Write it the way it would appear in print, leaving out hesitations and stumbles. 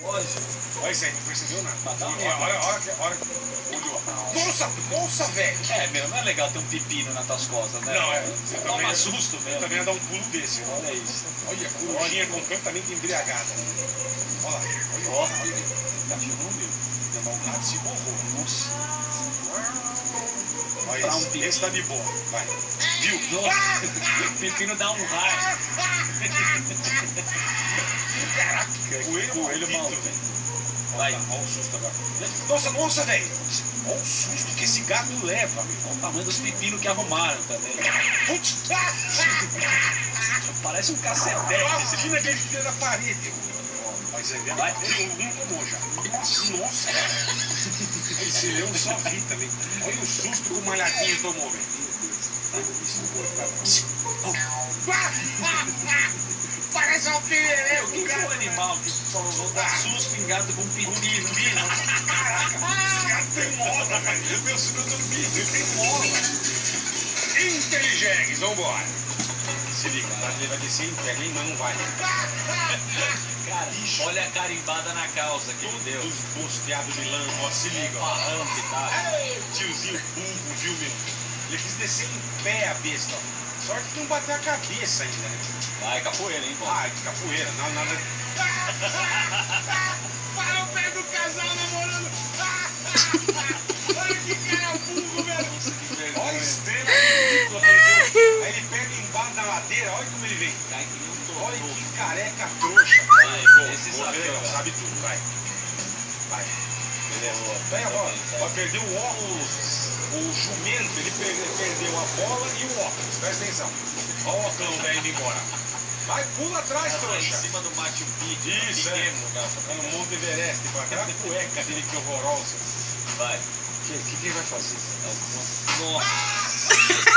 Lógico. Olha isso aí, não percebeu nada. Mas dá um medo. Olha. Olhou. Nossa, velho. É, meu, não é legal ter um pepino nas tuas costas, né? Não, é. Você toma susto Você mesmo. também ia dar um pulo desse. Olha isso. Olha, a corujinha completamente embriagada. Olha lá. Ó, cachorro meu. Deu um rato se borrou. Nossa. Olha Pra um esse. pepino. Esse tá de boa. Vai. Viu? Nossa. O pepino dá um raio. Caraca, coelho maldito. Vai. Olha o susto agora. Nossa, velho. Olha o susto que esse gato leva, meu. Olha o tamanho dos pepinos que arrumaram também. Putz. Parece um cacetete. Esse filho é que ele da parede. Mas é Vai. um tomou já. Nossa. Esse leão só ri também. Olha o susto que o malhadinho tomou, velho. Parece um pneu. Quem foi o animal que falou dar susto em gato com pepino? Caraca, esse gato tem mola, velho. Meu filho dormindo, ele tem mola. Inteligentes, vambora. Se liga, ele vai descer em pé, nem não vai. Cara, olha a carimbada na calça que ele deu. Dos bosteados de lã, ó, se liga, ó. Parrão que tá. Tiozinho burro, viu, meu? Ele quis descer em pé a besta, ó. Sorte que não bateu a cabeça ainda, né? Vai, capoeira, hein, pô? Ah, que capoeira, não, nada. Para o pé do casal namorando! Olha que cara burro, velho! Nossa, que vergonha. Olha a estrela ridícula, perdeu. Aí ele pega embaixo da ladeira, olha como ele vem. Cai que nem um Olha torto. que careca trouxa. Vai, esse Boa, sabe legal, jogar. sabe tudo, vai. Vai. Beleza. Pega a bola. Vai perder o óculos. O jumento, ele perdeu a bola e o óculos. Presta atenção. Olha o óculos velho indo embora. Vai, pula atrás, Ela tá em trouxa. cima do Machu Picchu. Isso, pequeno, é. cara. Tá no Monte Everest, com aquela cueca dele que horrorosa. Vai. O que ele vai fazer? Nossa.